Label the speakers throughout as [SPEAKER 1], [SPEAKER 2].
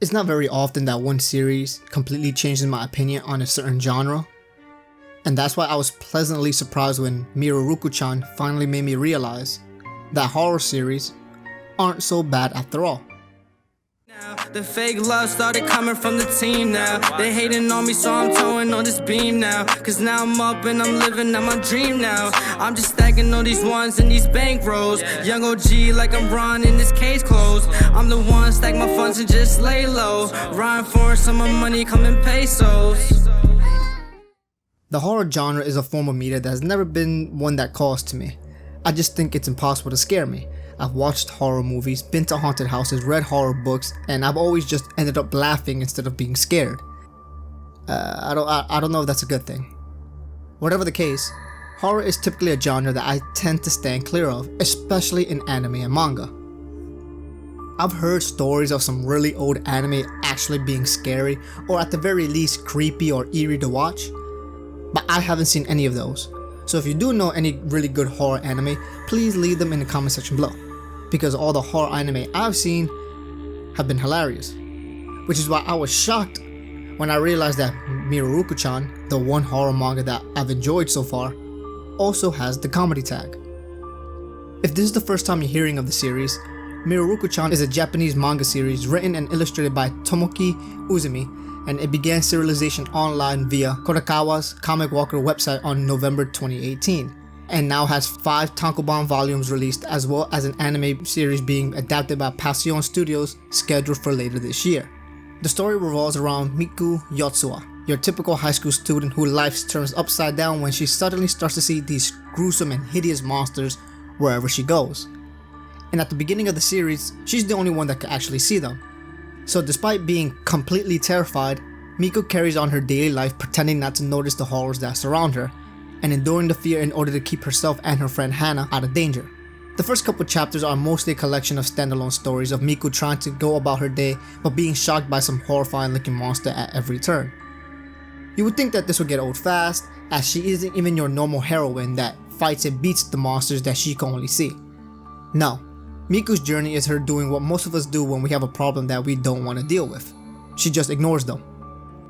[SPEAKER 1] It's not very often that one series completely changes my opinion on a certain genre, and that's why I was pleasantly surprised when Mieruko-chan finally made me realize that horror series aren't so bad after all.
[SPEAKER 2] The fake love started coming from the team now. They hating on me, so I'm towing on this beam now. Cause now I'm up and I'm living out my dream now. I'm just stacking all these ones and these bankrolls. Young OG like I'm Ron in this case closed. I'm the one stack my funds and just lay low. Rhyme for some of money coming pesos.
[SPEAKER 1] The horror genre is a form of media that has never been one that calls to me. I just think it's impossible to scare me. I've watched horror movies, been to haunted houses, read horror books, and I've always just ended up laughing instead of being scared. I don't know if that's a good thing. Whatever the case, horror is typically a genre that I tend to stand clear of, especially in anime and manga. I've heard stories of some really old anime actually being scary, or at the very least creepy or eerie to watch, but I haven't seen any of those. So if you do know any really good horror anime, please leave them in the comment section below, because all the horror anime I've seen have been hilarious. Which is why I was shocked when I realized that Mieruko-chan, the one horror manga that I've enjoyed so far, also has the comedy tag. If this is the first time you're hearing of the series, Mieruko-chan is a Japanese manga series written and illustrated by Tomoki Uzumi, and it began serialization online via Kodakawa's Comic Walker website on November 2018, and now has 5 tankobon volumes released, as well as an anime series being adapted by Passion Studios scheduled for later this year. The story revolves around Miku Yotsuwa, your typical high school student whose life turns upside down when she suddenly starts to see these gruesome and hideous monsters wherever she goes. And at the beginning of the series, she's the only one that can actually see them. So despite being completely terrified, Miku carries on her daily life pretending not to notice the horrors that surround her, and enduring the fear in order to keep herself and her friend Hana out of danger. The first couple chapters are mostly a collection of standalone stories of Miku trying to go about her day but being shocked by some horrifying looking monster at every turn. You would think that this would get old fast, as she isn't even your normal heroine that fights and beats the monsters that she can only see. No. Miku's journey is her doing what most of us do when we have a problem that we don't want to deal with. She just ignores them.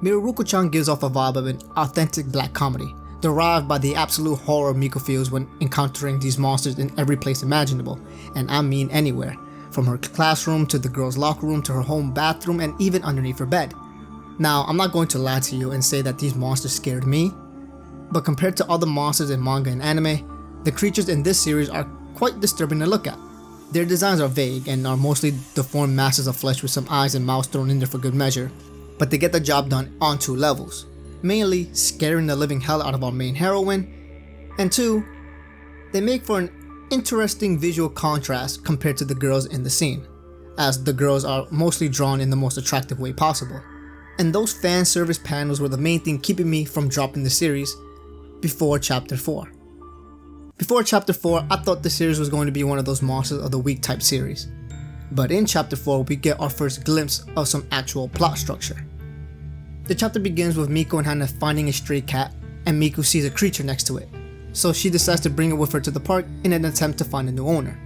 [SPEAKER 1] Mieruko-chan gives off a vibe of an authentic black comedy, derived by the absolute horror Miku feels when encountering these monsters in every place imaginable, and I mean anywhere, from her classroom to the girls' locker room to her home bathroom and even underneath her bed. Now, I'm not going to lie to you and say that these monsters scared me, but compared to other monsters in manga and anime, the creatures in this series are quite disturbing to look at. Their designs are vague and are mostly deformed masses of flesh with some eyes and mouths thrown in there for good measure, but they get the job done on 2 levels. Mainly, scaring the living hell out of our main heroine, and 2, they make for an interesting visual contrast compared to the girls in the scene, as the girls are mostly drawn in the most attractive way possible. And those fan service panels were the main thing keeping me from dropping the series before chapter 4. Before chapter 4, I thought the series was going to be one of those monsters of the week type series. But in chapter 4, we get our first glimpse of some actual plot structure. The chapter begins with Miku and Hana finding a stray cat, and Miku sees a creature next to it, so she decides to bring it with her to the park in an attempt to find a new owner.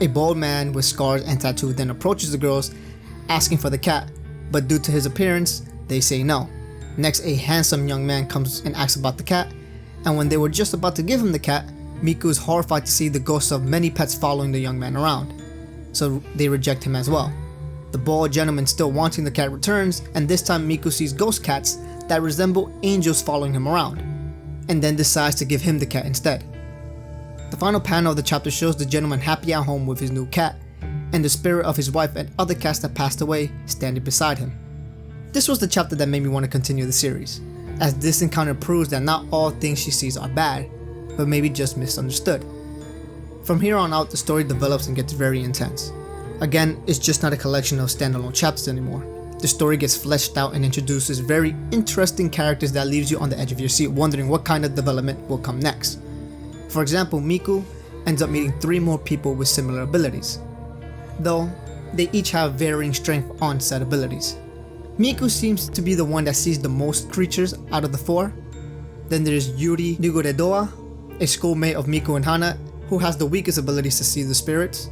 [SPEAKER 1] A bald man with scars and tattoos then approaches the girls, asking for the cat, but due to his appearance, they say no. Next, a handsome young man comes and asks about the cat, and when they were just about to give him the cat, Miku is horrified to see the ghosts of many pets following the young man around, so they reject him as well. The bald gentleman still wanting the cat returns, and this time Miku sees ghost cats that resemble angels following him around, and then decides to give him the cat instead. The final panel of the chapter shows the gentleman happy at home with his new cat, and the spirit of his wife and other cats that passed away standing beside him. This was the chapter that made me want to continue the series, as this encounter proves that not all things she sees are bad, but maybe just misunderstood. From here on out, the story develops and gets very intense. Again, it's just not a collection of standalone chapters anymore. The story gets fleshed out and introduces very interesting characters that leaves you on the edge of your seat wondering what kind of development will come next. For example, Miku ends up meeting 3 more people with similar abilities, though they each have varying strength on said abilities. Miku seems to be the one that sees the most creatures out of the 4. Then there's Yuri Nigoredoa, a schoolmate of Miku and Hana, who has the weakest abilities to see the spirits.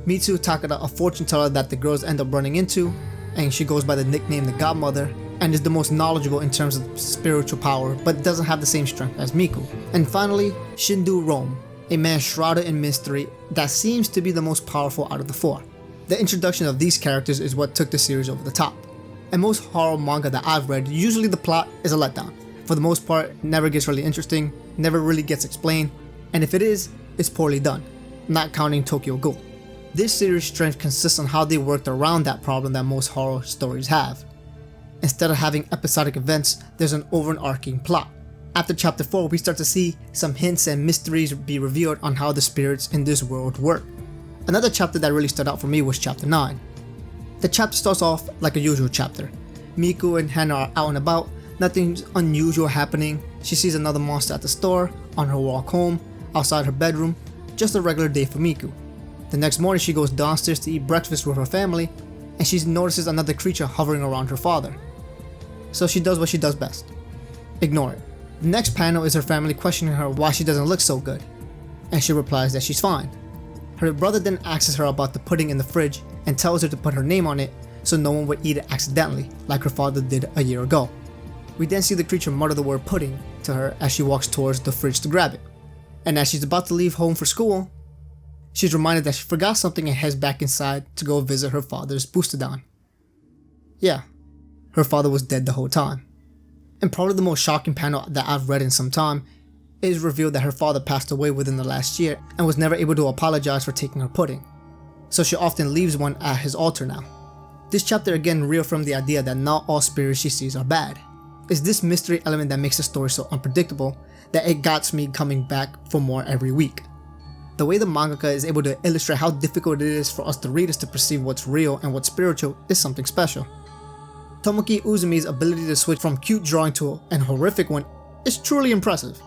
[SPEAKER 1] Mitsu Takada, a fortune teller that the girls end up running into, and she goes by the nickname the Godmother, and is the most knowledgeable in terms of spiritual power, but doesn't have the same strength as Miku. And finally, Shindu Rome, a man shrouded in mystery that seems to be the most powerful out of the four. The introduction of these characters is what took the series over the top. In most horror manga that I've read, usually the plot is a letdown. For the most part, it never gets really interesting, never really gets explained, and if it is, it's poorly done, not counting Tokyo Ghoul. This series' strength consists on how they worked around that problem that most horror stories have. Instead of having episodic events, there's an overarching plot. After chapter 4, we start to see some hints and mysteries be revealed on how the spirits in this world work. Another chapter that really stood out for me was chapter 9. The chapter starts off like a usual chapter. Miku and Hana are out and about, nothing unusual happening. She sees another monster at the store, on her walk home, outside her bedroom, just a regular day for Miku. The next morning she goes downstairs to eat breakfast with her family, and she notices another creature hovering around her father. So she does what she does best. Ignore it. The next panel is her family questioning her why she doesn't look so good, and she replies that she's fine. Her brother then asks her about the pudding in the fridge and tells her to put her name on it so no one would eat it accidentally like her father did a year ago. We then see the creature mutter the word pudding to her as she walks towards the fridge to grab it. And as she's about to leave home for school, she's reminded that she forgot something and heads back inside to go visit her father's Bustodon. Yeah, her father was dead the whole time. And probably the most shocking panel that I've read in some time, it is revealed that her father passed away within the last year and was never able to apologize for taking her pudding. So she often leaves one at his altar now. This chapter again reaffirmed the idea that not all spirits she sees are bad. It's this mystery element that makes the story so unpredictable that it got me coming back for more every week. The way the mangaka is able to illustrate how difficult it is for us the readers to perceive what's real and what's spiritual is something special. Tomoki Uzumi's ability to switch from cute drawing to an horrific one is truly impressive.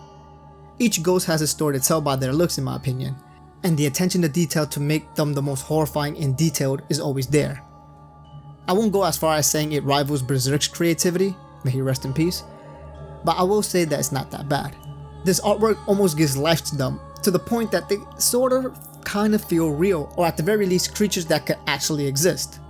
[SPEAKER 1] Each ghost has a story to tell by their looks in my opinion, and the attention to detail to make them the most horrifying and detailed is always there. I won't go as far as saying it rivals Berserk's creativity, may he rest in peace, but I will say that it's not that bad. This artwork almost gives life to them, to the point that they sort of kind of feel real, or at the very least creatures that could actually exist.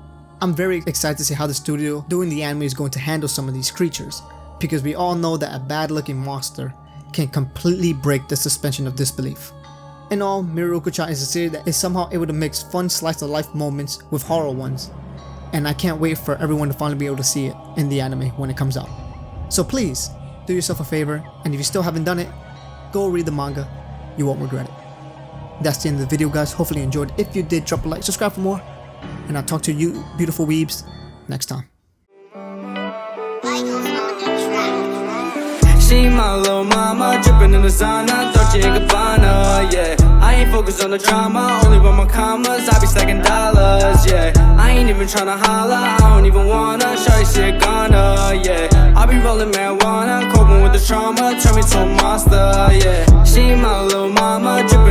[SPEAKER 1] I'm very excited to see how the studio doing the anime is going to handle some of these creatures, because we all know that a bad looking monster can completely break the suspension of disbelief. In all, Mieruko-chan is a series that is somehow able to mix fun slice of life moments with horror ones, and I can't wait for everyone to finally be able to see it in the anime when it comes out. So please, do yourself a favor, and if you still haven't done it, go read the manga, you won't regret it. That's the end of the video guys, hopefully you enjoyed. If you did, drop a like, subscribe for more, and I'll talk to you beautiful weebs next time.
[SPEAKER 2] She my little mama, drippin' in the sauna, Dolce & Gabbana, yeah. I ain't focused on the drama, only want my commas, I be stacking dollars, yeah. I ain't even tryna holla, I don't even wanna, shawty shit gonna, yeah. I be rolling marijuana, coping with the trauma, turn me to a monster, yeah. She my little mama, drippin'